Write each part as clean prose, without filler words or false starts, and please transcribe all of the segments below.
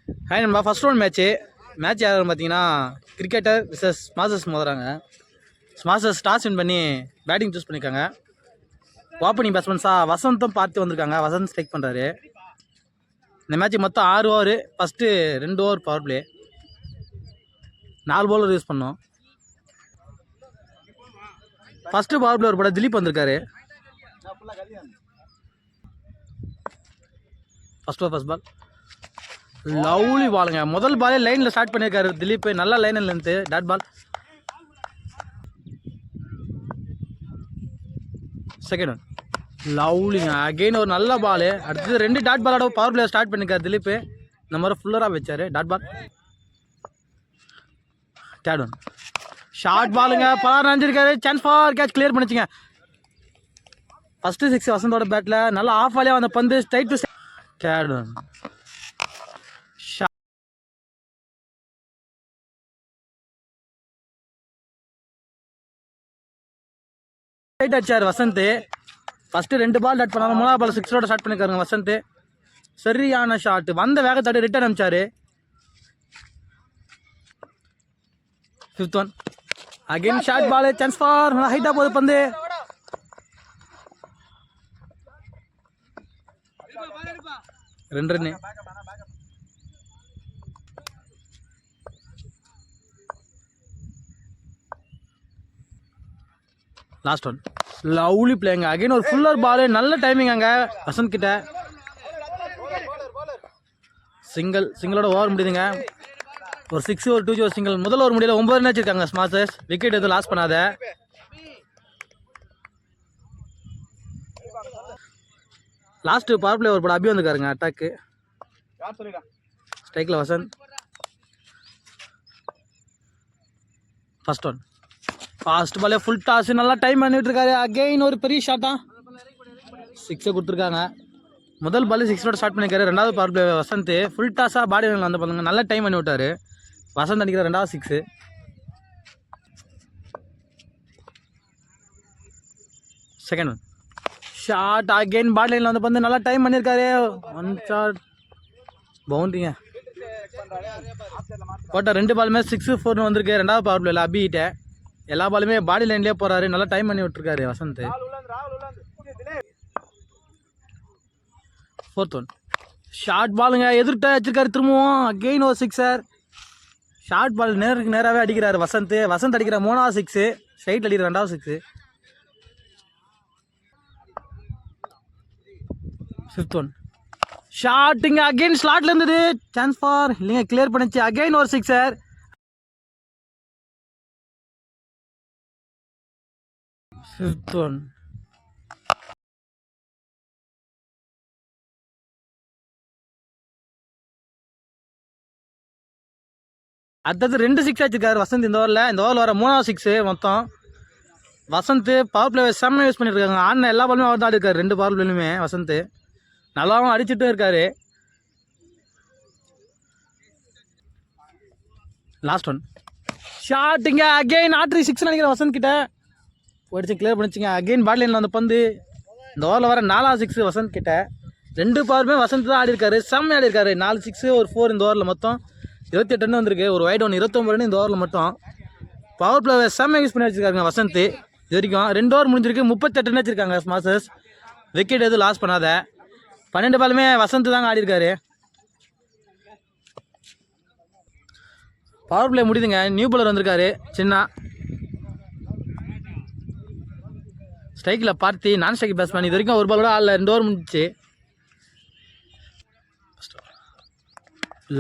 Hi நம்ம first round match யாரும் பார்த்தீங்கன்னா கிரிக்கெட்டர் விசஸ் ஸ்மாசர்ஸ் மோதுறாங்க. ஸ்மாசர்ஸ் டாஸ் வின் பண்ணி பேட்டிங் சூஸ் பண்ணியிருக்காங்க. ஓப்பனிங் பேட்ஸ்மேன்ஸாக வசந்தும் பார்த்து வந்திருக்காங்க. வசந்த் ஸ்ட்ரைக் பண்ணுறாரு. இந்த மேட்ச்சுக்கு மொத்தம் 6 over. First 2 over power play, 4 bowler use பண்ணோம். ஃபஸ்ட்டு பவர் பிளே ஒரு படம் திலீப் வந்திருக்காரு. ஃபஸ்ட் பால் லவ்லி பாலுங்க. முதல் பாலே லைனில் ஸ்டார்ட் பண்ணியிருக்காரு திலீப். நல்லா லைனில் இருந்து டாட் பால். செகண்ட் ஒன் லவ்லிங்க. அகெயின் ஒரு நல்ல பால். அடுத்தது 2 டாட் பாலோட பவர் பிளே ஸ்டார்ட் பண்ணியிருக்காரு திலீப். இந்த மாதிரி ஃபுல்லராக வச்சார் dot ball. Third one short பாலுங்க. பவர் நினைஞ்சிருக்காரு. சான்ஸ் ஃபார் கேட்ச் கிளியர் பண்ணிச்சுங்க. ஃபஸ்ட்டு 6 வசந்தோட பேட்டில் நல்லா ஆஃப் ஆலியாக வந்த பந்து ஸ்ட்ரைட் டு தேர்ட் ஒன் அடிச்சார் வசந்த். ஃபர்ஸ்ட் 2 பால் டாட் பண்ணாலும் 3ஆவது பால் 6 ஸ்டார்ட் பண்ணிருக்காருங்க வசந்த். சரியான ஷாட். வந்த வேகத்தாடி ரிட்டர்ன் அனுப்பிச்சாரு. Fifth one again short ball. Chance for ஹைட்டா போகுது பந்து. ரெண்டு ரன். லாஸ்ட் ஒன் லவ்லி பிளேங்க. அகைன் ஒரு ஃபுல்லர் பால். நல்ல டைமிங் அங்கே வசந்த் கிட்ட. சிங்கிளோட ஓவர் முடியுதுங்க. ஒரு 6 ஒரு 2 ஒரு சிங்கிள். முதல் ஓவர் முடியல 9 ரன் வச்சிருக்காங்க ஸ்மாசர்ஸ். விக்கெட் எதுவும் லாஸ் பண்ணாத. லாஸ்ட் பவர் பிளே ஒரு படம் அபி வந்துருக்காருங்க. அட்டாக்கு ஸ்ட்ரைக்கில் வசந்த். ஃபர்ஸ்ட் ஒன் ஃபாஸ்ட் பாலே ஃபுல் டாஸ். நல்லா டைம் பண்ணிட்டு இருக்காரு. அகெயின் ஒரு பெரிய ஷாட்டா 6 கொடுத்துருக்காங்க. முதல் பால் 6 ஸ்டார்ட் பண்ணியிருக்காரு. 2வது பவர் பிளே வசந்த் ஃபுல் டாஸாக பாடி வந்து பண்ணுங்க. நல்ல டைம் பண்ணி விட்டாரு வசந்த். அடிக்கிற 2வது 6. செகண்ட் ஒன் ஷார்ட் அகெயின் பாடி லைனில் வந்து பந்து நல்லா டைம் பண்ணியிருக்காரு. 1 ஷாட் பவுண்டரிங்க. போட்டால் 2 பாலுமே 6 4 வந்திருக்கு. 2வது பவர் பிளேல அபிகிட்ட எல்லா பாலுமே பாடி லைன்லேயே போகிறாரு. நல்லா டைம் பண்ணி விட்டுருக்காரு வசந்த். ஃபோர்த் ஒன் ஷார்ட் பாலுங்க. எதிர்கிட்ட வச்சிருக்காரு திரும்பவும். அகெயின் ஒரு 6. ஷார்ட் பால் நேருக்கு நேராகவே அடிக்கிறாரு வசந்த். வசந்த் அடிக்கிற 3வது 6. ஸ்ட்ரைட் அடிக்கிற 2வது 6. ஃபிஃப்த் ஒன் ஷார்ட்டுங்க. அகெயின் ஸ்லாட்ல இருந்தது. சான்ஸ் ஃபார் இல்லைங்க கிளியர் பண்ணிச்சு. அகெயின் ஒரு 6. ஃபிஃப்த் ஒன் அடுத்தது 2 6 வச்சிருக்காரு வசந்த் இந்த ஓவரில். இந்த ஓவரில் வர 3வது 6 மொத்தம். வசந்த் பவர் பிளே செம்ம யூஸ் பண்ணியிருக்காங்க. ஆடின எல்லா பாலுமே அவர் தான் அடிக்காரு. 2 பவர் பிளேலுமே வசந்த் நல்லாவும் அடிச்சுட்டும் இருக்காரு. லாஸ்ட் ஒன் ஷாட்டுங்க. அகெயின் ஆட்ரி 6 நினைக்கிறேன் வசந்த் கிட்ட போயிடுச்சு. கிளியர் பண்ணிச்சுங்க. அகெயின் பாட் லைனில் வந்து பந்து. இந்த ஓவரில் வர 4வது 6 வசந்த் கிட்ட. 2 பவருமே வசந்த் தான் ஆடி இருக்காரு. செம்ம ஆடி இருக்காரு. 4 6 ஒரு 4 இந்த ஓவரில் மொத்தம் 28 ரன் வந்திருக்கு. ஒரு வைட் ஒன்று 29 ரன் இந்த ஓவரில் மட்டும். பவர் பிளே செம்ம யூஸ் பண்ணி வச்சிருக்காங்க வசந்த். இது வரைக்கும் 2 ஓவர் முடிஞ்சிருக்கு. 38 ரன் வச்சிருக்காங்க ஸ்மாசர்ஸ். விக்கெட் எதுவும் லாஸ் பண்ணாத. 12 பாலுமே வசந்த் தாங்க ஆடி இருக்காரு. பவர் பிளே முடியுதுங்க. நியூ பாலர் வந்திருக்காரு சின்ன. ஸ்ட்ரைக்கில் பார்த்தி நான் ஸ்ட்ரைக் பேட்ஸ்மேன். இது வரைக்கும் ஒரு பாலோட ஆடல. 2 ஓவர் முடிச்சு.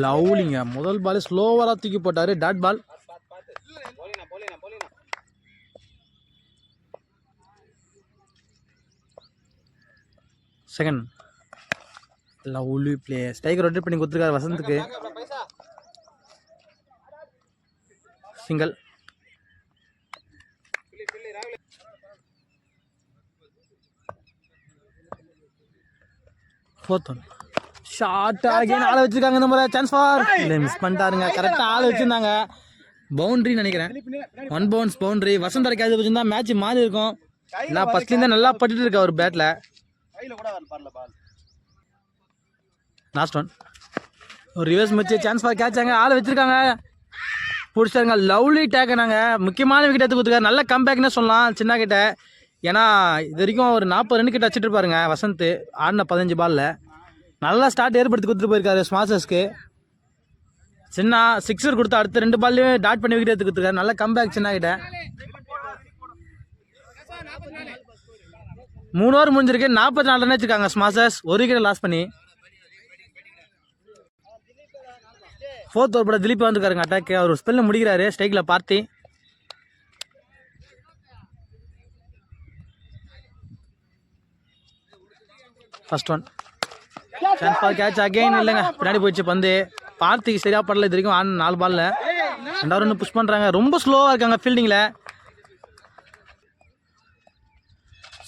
லவ்லிங்க. முதல் பால் ஸ்லோவராக தூக்கி போட்டார் dot ball. Second lovely play. Striker rotate பண்ணி கொடுத்துருக்காரு வசந்துக்கு. Single. Fourth one short again ஆளை வச்சிருக்காங்க. இந்த முறை சான்ஸ் ஃபார் இல்லை மிஸ் பண்ணிட்டாருங்க. கரெக்டாக ஆளை வச்சுருந்தாங்க. பவுண்ட்ரி நினைக்கிறேன். 1 பவுன்ஸ் பவுண்ட்ரி. வசந்த் அடிக்காது வச்சுருந்தா மேட்ச் மாறி இருக்கும். நான் ஃபர்ஸ்ட்லேருந்து நல்லா பட்டுட்டு இருக்கேன் ஒரு பேட்டில். லாஸ்ட் ஒன் ஒரு ரிவர்ஸ் வச்சு சான்ஸ் ஃபார் கேட்சாங்க, ஆளை வச்சிருக்காங்க, பிடிச்சாங்க. லவ்லி டேக்கை நாங்கள் முக்கியமான விக்கெட் எடுத்து கொடுத்துருக்காரு. நல்ல கம்பேக்னே சொல்லலாம் சின்ன கிட்ட. ஏன்னா இது வரைக்கும் ஒரு 40 ரன் கிட்ட வச்சுட்டு இருப்பாருங்க வசந்த் ஆடின 15 பாலில். நல்லா ஸ்டார்ட் ஏற்படுத்தி கொடுத்துட்டு போயிருக்காரு ஸ்மாஷர்ஸ்க்கு. சின்ன சிக்ஸர் கொடுத்து அடுத்த 2 பால்லையும் டாட் பண்ணி விக்கெட் எடுத்து கொடுத்துருக்காரு. நல்ல கம்பேக் சின்ன கிட்ட. 3 ஓவர் முடிஞ்சிருக்கு, 44 ரன் வச்சிருக்காங்க ஸ்மாஷர்ஸ், ஒரு விக்கெட் லாஸ் பண்ணி. 4th ஓவர் போட திலீப் வந்துருக்காருங்க அட்டாக்கு. அவர் ஸ்பெல்ல முடிக்கிறாரு ஸ்ட்ரைக்கில் Parthi. First one chance for catch again. இல்லைங்க, பின்னாடி போயிடுச்சு பந்து. பார்த்திக்கு சரியா படல இது வரைக்கும் ஆன் 4 பால்ல. 2 ரன் புஷ் பண்ணுறாங்க. ரொம்ப ஸ்லோவாக இருக்காங்க ஃபீல்டிங்கில்.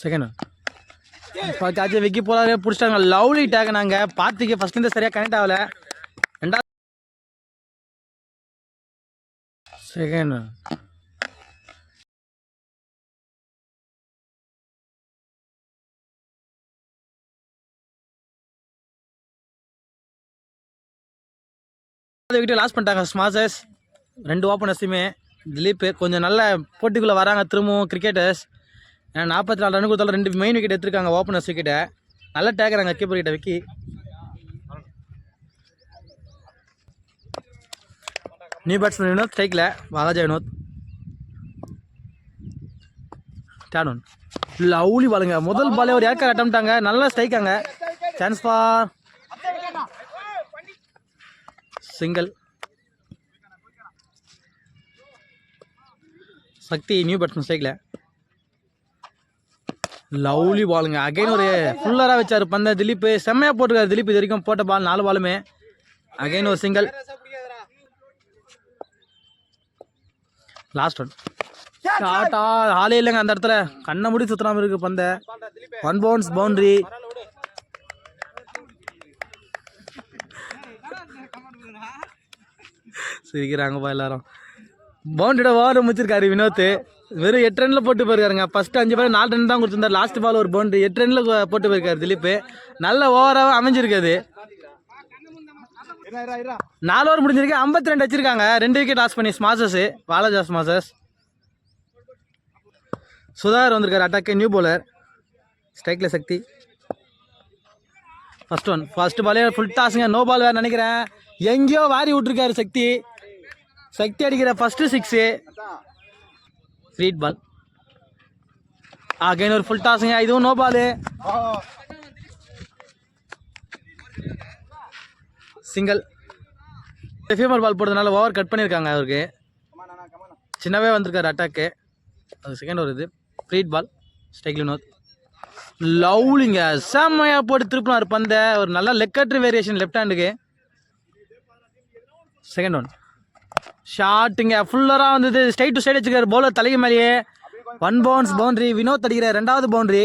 செகண்ட் ஒன் கேட்ச் விக்கி போலாரே பிடிச்சிட்டாங்க. Lovely take. நாங்கள் பார்த்திக்கு ஃபர்ஸ்ட்லேருந்து சரியாக கனெக்ட் ஆகலை. 2வது செகண்ட் விக்கெட் லாஸ் பண்ணிட்டாங்க ஸ்மாஷர்ஸ். 2 ஓப்பனர்ஸுமே. திலீப் கொஞ்சம் நல்ல போட்டிக்குள்ளே வராங்க திரும்பவும் கிரிக்கெட்டர்ஸ். ஏன்னா 44 ரன் கொடுத்தாலும் 2 மெயின் விக்கெட் எடுத்துருக்காங்க ஓப்பனர்ஸ் விக்கெட்டை. நல்லா டேக்குறாங்க கீப்பர் கிட்ட விக்கி. நியூ பேட்ஸ்மேன் வினோத் ஸ்ட்ரைக்கில். Walaja Vinoth. Third one lovely பாலுங்க. முதல் பாலே ஒரு ஏக்கர் அட்டம்ட்டாங்க. நல்லா ஸ்ட்ரைக்காங்க. Chance for single. Sakthi new batsman ஸ்ட்ரைக்கில். லவ்லி பாலுங்க. அகைன் ஒரு ஃபுல்லராக வச்சார் பந்த திலீப். செம்மையாக போட்டிருக்காரு திலீப் இது வரைக்கும் போட்ட பால் 4 பாலுமே. அகைன் ஒரு சிங்கிள். லாஸ்ட் ஒன் ஷார்ட்டா ஆளே இல்லைங்க அந்த இடத்துல. கண்ணை முடி சுத்தராம இருக்கு பந்த. 1 பவுன்ஸ் பவுண்டரி. சிரிக்கிறாங்கப்பா எல்லாரும். பவுண்டரியோட ஓவர் முடிச்சிருக்காரு வினோத். வெறும் 8 ரன்ல போட்டு போயிருக்காருங்க. ஃபர்ஸ்ட் 5 பால் 4 ரன் தான் கொடுத்துருந்தாரு. லாஸ்ட் பால் ஒரு பவுண்டரி. 8 ரன்ல போட்டு போயிருக்காரு திலீப். நல்ல ஓவராக அமைஞ்சிருக்காது. 4 ஓவர் முடிஞ்சிருக்கு. 52 வச்சிருக்காங்க. 2 விக்கெட் லாஸ் பண்ணி ஸ்மாஷர்ஸ். வாலாஜா ஸ்மாஷர்ஸ். சுதாகர் வந்திருக்காரு அட்டாக்கு. நியூ பவுலர் ஸ்ட்ரைக்கில் சக்தி. ஃபர்ஸ்ட் ஒன் ஃபர்ஸ்ட் பாலே ஃபுல் டாஸுங்க. நோ பால் வேறு நினைக்கிறேன். எங்கேயோ வாரி விட்டுருக்காரு சக்தி. சக்தி அடிக்கிற ஃபர்ஸ்ட் 6 ஸ்வீட் பால். அகைன் ஒரு ஃபுல் டாஸுங்க. இதுவும் நோ பாலு. சிங்கிள். ஃபீமர் பால் போடுறதுனால ஓவர் கட் பண்ணியிருக்காங்க அவருக்கு. சின்னவே வந்திருக்காரு அட்டாக்கு. அது செகண்ட் ஒரு இது ஃப்ரீட் பால் ஸ்ட்ரைக் வினோத். லவ்லிங்க செம்மையாக போட்டு திருப்பினார் பந்த. ஒரு நல்ல லெக்கட்ரி வேரியேஷன் லெஃப்ட் ஹேண்டுக்கு. செகண்ட் ஒன் ஷாட்டுங்க. ஃபுல்லராக வந்தது. ஸ்ட்ரைட் டு ஸ்ட்ரைட் வச்சுக்காரு பவுலர் தலைக்கு மேலேயே. 1 பவுன்ஸ் பவுண்டரி. வினோத் அடிக்கிற 2வது பவுண்டரி.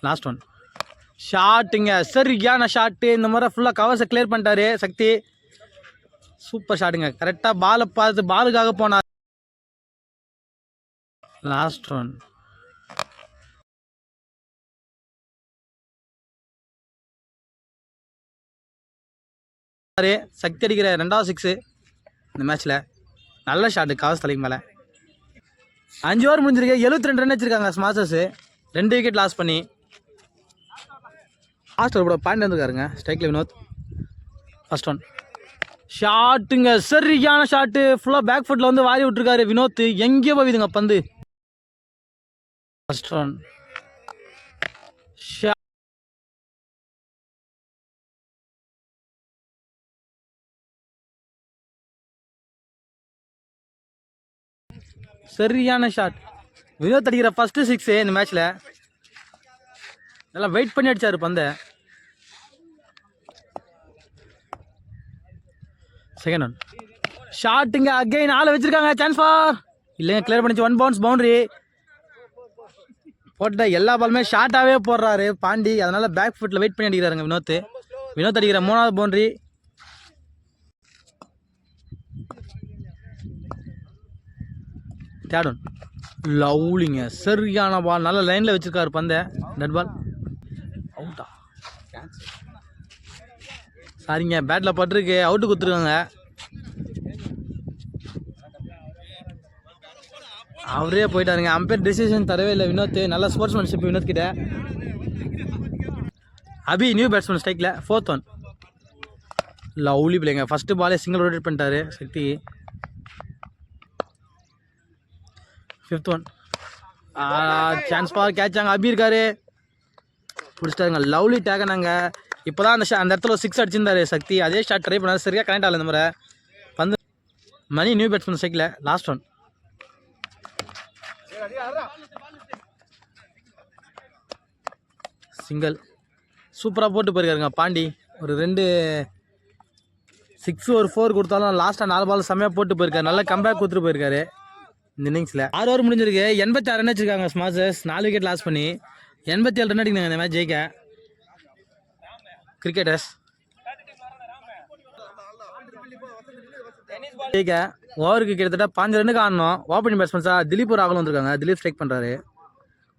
லாஸ்ட் ஒன் ஷாட்டுங்க. சரியான ஷாட்டு. இந்த மாதிரி ஃபுல்லாக கவர்ஸை கிளியர் பண்ணிட்டாரு சக்தி. சூப்பர் ஷாட்டுங்க. கரெக்டாக பாலை பார்த்து பாலுக்காக போனார். லாஸ்ட் ஒன் சக்தி அடிக்கிற 2வது 6 இந்த மேட்ச்சில். நல்ல ஷாட்டு கவர்ஸ் தலைக்கு மேலே. 5 ஓவர் முடிஞ்சிருக்கு. 72 ரன் வச்சிருக்காங்க ஸ்மாஷர்ஸ். 2 விக்கெட் லாஸ் பண்ணி. லாஸ்ட் ஓவர் பாயிண்ட் வந்துருக்காருங்க ஸ்ட்ரைக்கில் வினோத். ஃபர்ஸ்ட் ஒன் ஷாட்டுங்க. சரியான ஷாட்டு. ஃபுல்லாக பேக் ஃபுட்டில் வந்து வாரி விட்டுருக்காரு வினோத். எங்கேயோ போகுதுங்க பந்து. ஃபர்ஸ்ட் ஒன் சரியான ஷாட். வினோத் அடிக்கிற ஃபர்ஸ்ட் 6 இந்த மேட்ச்ல. நல்லா வெயிட் பண்ணி அடிச்சாரு பந்த. செகண்ட் ஒன் ஷாட்டுங்க. அகைன் ஆளை வச்சிருக்காங்க. சான்ஸ் ஃபார் இல்லைங்க. கிளியர் பண்ணிச்சு. 1 பவுன்ஸ் பவுண்டரி. போட்ட எல்லா பாலுமே ஷார்ட்டாகவே போடுறாரு பாண்டி. அதனால பேக் ஃபுட்டில் வெயிட் பண்ணி அடிக்கிறாருங்க வினோத். வினோத் அடிக்கிற 3வது பவுண்டரி. தேர்ட் ஒன் லவ்லிங்க, சரியான பால், நல்ல லைனில் வச்சுருக்காரு பந்தை. டெட் பால், அவுட்டா? சரிங்க, பேட்டில் பட்டிருக்கு, அவுட்டு கொடுத்துருக்காங்க. அவரே போயிட்டாருங்க, அம்பேர் டிசிஷன் தரவே இல்லை வினோத். நல்ல ஸ்போர்ட்ஸ்மேன்ஷிப் வினோத் கிட்ட. அபி நியூ பேட்ஸ்மேன் ஸ்ட்ரைக்கில், 4th ஒன். லவ்லி பிள்ளைங்க, ஃபஸ்ட்டு பாலே சிங்கிள் ரொட்டேட் பண்ணிட்டாரு சக்தி. 5th one. சான்ஸ் ஃபார் கேட்சாங்க, அபி இருக்காரு, பிடிச்சிட்டாருங்க. லவ்லி டேக்கனாங்க. இப்போ தான் அந்த இடத்துல 6 அடிச்சிருந்தாரு சக்தி. அதே ஷாட் ட்ரை பண்ணாரு, சரியாக கனெக்ட் ஆகல இந்த முறை. பந்து மணி நியூ பேட்ஸ்மேன் ஸ்ட்ரைக்கில், லாஸ்ட் ஒன். சிங்கிள் சூப்பராக போட்டு போயிருக்காருங்க பாண்டி. ஒரு 2 6 ஒரு 4 கொடுத்தாலும் லாஸ்ட்டாக 4 பால் செம்மையாக போட்டு போயிருக்காரு. நல்ல கம்பேக் கொடுத்துட்டு போயிருக்காரு இந்த இன்னிங்ஸில். 6 ஓவர் முடிஞ்சிருக்கு, 86 ரன் வச்சிருக்காங்க ஸ்மாஷர்ஸ். 4 விக்கெட் லாஸ் பண்ணி 87 ரன் அடிக்கிறாங்க இந்த மேட்ச் ஜெயிக்க கிரிக்கெட்டர்ஸ். ஜெயிக்க ஓவருக்கு கிட்டத்தட்ட 5 ரன்னுக்கு ஆடணும். ஓப்பனிங் பேட்ஸ்மேன்ஸாக திலீப் ராகுல் வந்திருக்காங்க. திலீப் ஸ்ட்ரைக் பண்ணுறாரு.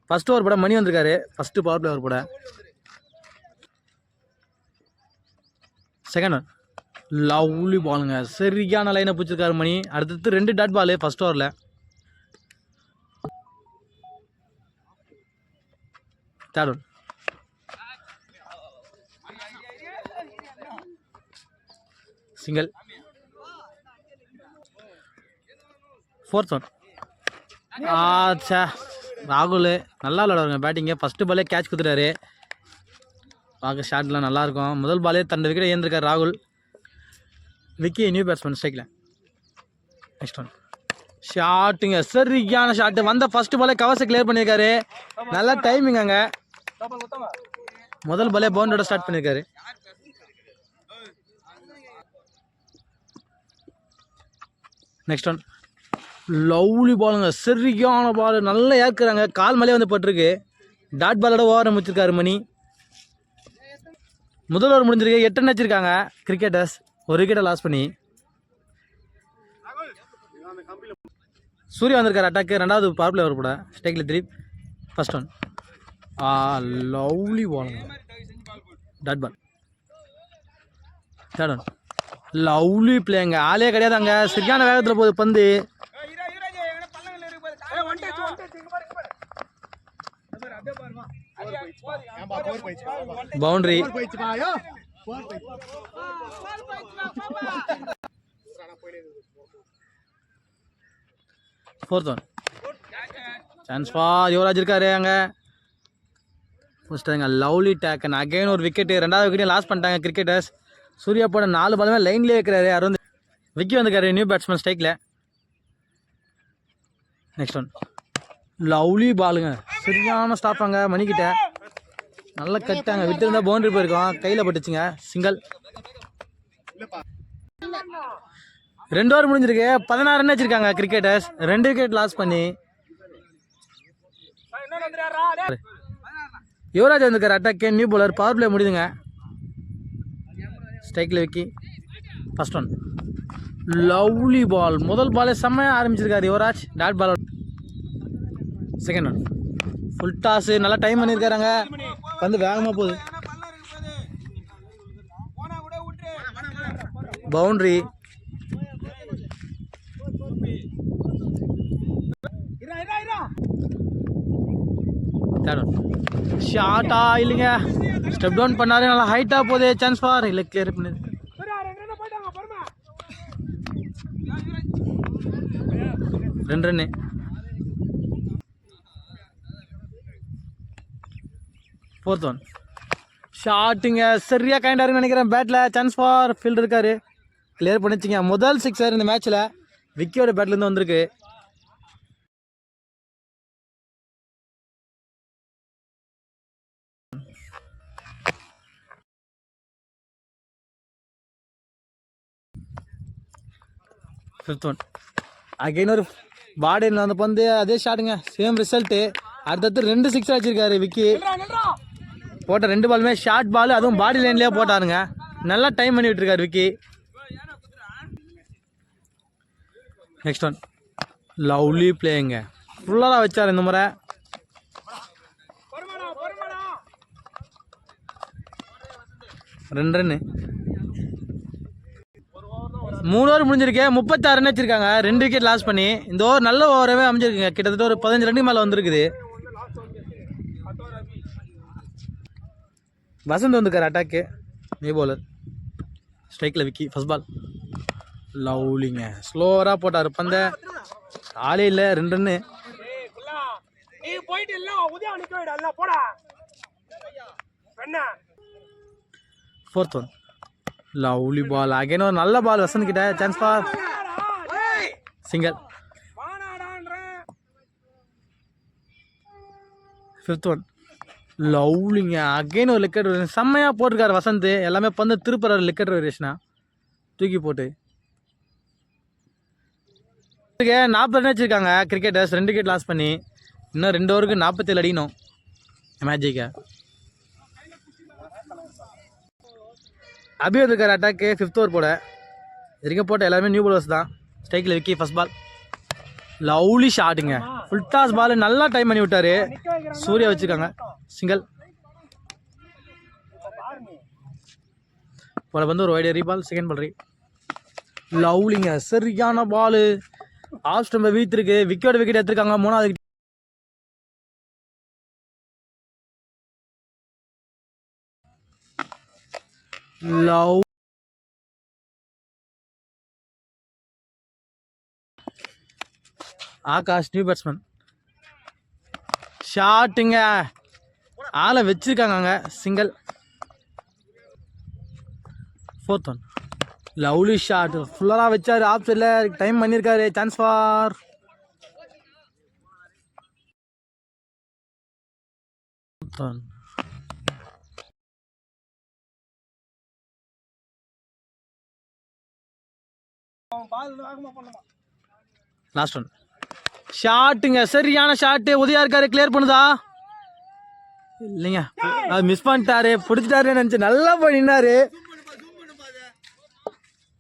ஃபஸ்ட் ஓவர் போட மணி வந்திருக்காரு, ஃபஸ்ட்டு பவர் பிளே ஓவர் போட. Second one. லவ்லி பாலுங்க, சரியான லைனை பிடிச்சிருக்காரு மணி. அடுத்தது 2 டாட் பாலு ஃபஸ்ட் ஓவரில். Third one. Single. 4th one. ஆச்சா, ராகுல் நல்லா விளையாடுவாங்க பேட்டிங்க. ஃபஸ்ட்டு பாலே கேட்ச் கொடுத்துட்டாரு. பார்க்க ஷாட்லாம் நல்லாயிருக்கும். முதல் பாலே தண்டை விக்கெட் ஏந்திருக்கார் ராகுல். விக்கி நியூ பேட்ஸ்மேன் ஸ்ட்ரைக்கில். Next one. ஷாட்டுங்க, சரியான ஷாட்டு. வந்த ஃபஸ்ட்டு பாலே கவர்ஸை கிளியர் பண்ணியிருக்காரு. நல்லா டைமிங் அங்கே. முதல் பாலே பவுண்டரோட ஸ்டார்ட் பண்ணியிருக்காரு. Next one. லவ்லி பாலுங்க, சரியான பால், நல்லா ஏற்கிறாங்க. கால் மேலே வந்து பட்டிருக்கு. டாட் பாலோட ஓவரை முடிச்சிருக்காரு மணி. முதல் ஓவர் முடிஞ்சிருக்கு, 8 ரன் வச்சிருக்காங்க கிரிக்கெட்டர்ஸ். ஒரு விக்கெட்டை லாஸ் பண்ணி. சூர்யா வந்திருக்காரு அட்டாக்கு. 2வது பவர் பிளே ஓவர் போட ஸ்ட்ரைக்கில் திலீப். First one. லவ்லி பாலுங்க, dot ball. Third one. Lovely பிளேங்க, ஆளே கிடையாது அங்கே. சரியான வேகத்தில் போகுது பந்து. Boundary. 4th one. Chance for Yuvaraj இருக்காரு அங்கே. ஃபர்ஸ்ட்டாங்க லவ்லி டேக்கன். அகைன் ஒரு விக்கெட்டு. 2வது விக்கெட்டையும் லாஸ் பண்ணிட்டாங்க கிரிக்கெட்டர்ஸ். சூர்யா போட 4 பாலுமே லைன்லேயே வைக்கிறாரு. அரவிந்த் விக்கி வந்துருக்காரு நியூ பேட்ஸ்மேன் ஸ்ட்ரைக்கில். Next one. லவ்லி பாலுங்க, சரியான ஸ்டாப்பாங்க மணிக்கிட்ட. நல்லா கட்டாங்க, விட்டு இருந்தால் பவுண்டரி போயிருக்கோம். கையில் பட்டுச்சுங்க. சிங்கிள். 2 ஓவர் முடிஞ்சிருக்கு, 16 ரன் வச்சிருக்காங்க கிரிக்கெட்டர்ஸ். 2 விக்கெட் லாஸ் பண்ணி. யுவராஜ் வந்துருக்காரு attack. New bowler. Power play முடியுதுங்க. ஸ்ட்ரைக்கில் Vicky. First one. Lovely ball, முதல் பாலே செம்மையாக ஆரம்பிச்சிருக்காரு Yuvaraj. Dot ball. Second one. Full toss, நல்லா டைம் பண்ணியிருக்காருங்க. வந்து வேகமாக போகுது. பவுண்ட்ரி. Third one. ஷார்ட்டா இல்லைங்க, ஸ்டெப் டவுன் பண்ணாரு. நல்லா ஹைட்டாக போகுது. சான்ஸ் ஃபார் இல்லை, கிளியர் பண்ணுது. 2 ரன்னு. Fourth one. ஷாட்டுங்க, சரியாக கைண்டாருன்னு நினைக்கிறேன் பேட்டில். சான்ஸ் ஃபார் ஃபீல்டு இருக்காரு, கிளியர் பண்ணிச்சிங்க. முதல் 6 இந்த மேட்ச்சில் விக்கியோட பேட்லேருந்து வந்திருக்கு. Fifth one. அகைன் ஒரு பாடியில் வந்து பந்து, அதே ஷாட்டுங்க, சேம் ரிசல்ட்டு. அடுத்தது 2 6 அடிச்சிருக்காரு விக்கி. போட்ட 2 பாலுமே ஷார்ட் பால், அதுவும் பாடி லைன்லேயே போட்டாருங்க. நல்லா டைம் பண்ணி விட்டுருக்காரு விக்கி. Next one. லவ்லி பிளேங்க, ஃபுல்லாக தான் வச்சார் இந்த முறை. ரெண்டு ரன்னு 3 ஓவர் முடிஞ்சிருக்கு. 36 ரன் வச்சிருக்காங்க. 2 விக்கெட் லாஸ் பண்ணி. இந்த ஓவர் நல்ல ஓவராகவே அமைஞ்சிருக்குங்க. கிட்டத்தட்ட ஒரு 15 ரன் மேலே வந்திருக்குது. வசந்த் வந்துருக்கார் அட்டாக்கு. New bowler. ஸ்ட்ரைக்கில் விக்கி. First ball லவ்லிங்க. ஸ்லோவராக போட்டார் பந்த. ஆளே இல்லை. 2 run. Fourth one lovely ball. Again ஒரு நல்ல பால் வசந்த் கிட்ட. Chance for single. Fifth one லவ்லிங்க. அகைன் ஒரு விக்கெட். செம்மையாக போட்டிருக்காரு வசந்த். எல்லாமே பந்து திருப்புறாரு விக்கெட் வேரியேஷனா தூக்கி போட்டு. 40 ரன் வச்சிருக்காங்க கிரிக்கெட்டர்ஸ். 2 விக்கெட் லாஸ் பண்ணி. இன்னும் 2 ஓவருக்கு 47 அடிக்கணும் மேட்ச் ஜெயிக்க. அபி வந்துருக்கார் அட்டாக்கு. 5th ஓவர் போட. இதுக்கு போட்ட எல்லாருமே நியூ பவுலர்ஸ் தான். ஸ்ட்ரைக்கில் விக்கி. ஃபர்ஸ்ட் பால் லவ்லி ஷாட்டுங்க. ஃபுல் டாஸ் பால் நல்லா டைம் பண்ணி விட்டாரு. சூர்யா வச்சுருக்காங்க. சிங்கிள். போல வந்து ஒரு வைடு ரீபால். செகண்ட் பால் ரீ லவ்லிங்க. சரியான பால். ஆஃப் ஸ்டம்பை வீத்திருக்கு. விக்கெட் எடுத்திருக்காங்க. 3வது லவ் ஆகாஷ் நியூ பேட்ஸ்மேன். ஷாட்டுங்க. ஆளை வச்சிருக்காங்க. Single. 4th one lovely shot. ஃபுல்லாக வச்சார். ஆஃப் சைடில் டைம் பண்ணியிருக்காரு. சான்ஸ் ஃபார் லாஸ்ட் ஒன் ஷாட்டுங்க. சரியான ஷாட்டு. உதயா இருக்காரு. கிளியர் பண்ணுதா இல்லைங்க. அது மிஸ் பண்ணிட்டாரு. பிடிச்சிட்டாரு நினச்சி நல்லா பண்ணினாரு.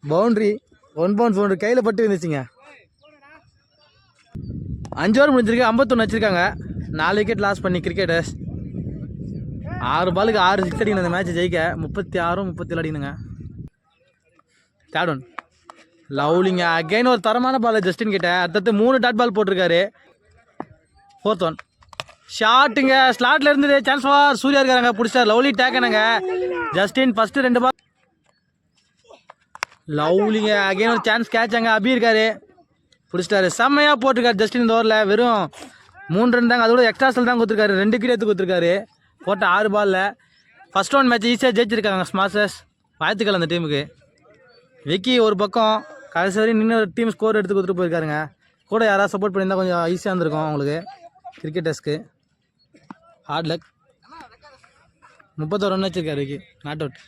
பவுண்ட்ரி. 1 பவுன்ஸ் பவுண்ட்ரி கையில் பட்டு இருந்துச்சுங்க. 5 ஓவர் முடிஞ்சிருக்கு. 51 வச்சிருக்காங்க. 4 விக்கெட் லாஸ் பண்ணி கிரிக்கெட்டர்ஸ். 6 பாலுக்கு 6 6 அடிக்கணும் இந்த மேட்ச் ஜெயிக்க. 36 37 அடிக்கணுங்க. தேர்ட் ஒன் லவ்லிங்க. அகைன் ஒரு தரமான பால் ஜஸ்டின் கிட்ட. அடுத்தது 3 டாட் பால் போட்டிருக்காரு. 4th ஒன் ஷாட்டுங்க. ஸ்லாட்ல இருந்தது. சான்ஸ் ஃபார் சூர்யா இருக்காங்க. பிடிச்சார். லவ்லி டேக்கனுங்க. ஜஸ்டின் ஃபர்ஸ்ட் 2 பால் லவ்லிங்க. அகைன் ஒரு சான்ஸ் கேட்சாங்க. அபி இருக்காரு. பிடிச்சிட்டாரு. செம்மையாக போட்டிருக்காரு ஜஸ்டின் இந்த ஓவரில். வெறும் 3 ரன் தாங்க. அதோட எக்ஸ்ட்ரா ஸ்டல் தான் கொடுத்துருக்காரு. 2 விக்கெட் எடுத்து கொடுத்துருக்காரு. போட்ட 6 பாலில் ஃபர்ஸ்ட் ஒன் மேட்ச் ஈஸியாக ஜெயிச்சிருக்காங்க ஸ்மாஷர்ஸ். வாழ்த்துக்கள் அந்த டீமுக்கு. விக்கி ஒரு பக்கம் கடைசி வரையும் நின்று டீம் ஸ்கோர் எடுத்து கொடுத்துட்டு போயிருக்காருங்க. கூட யாராவது சப்போர்ட் பண்ணியிருந்தால் கொஞ்சம் ஈஸியாக இருந்திருக்கும் அவங்களுக்கு கிரிக்கெட்டர்ஸ்க்கு. Hard luck. 31 ரன் வச்சிருக்காரு விக்கி. Not out.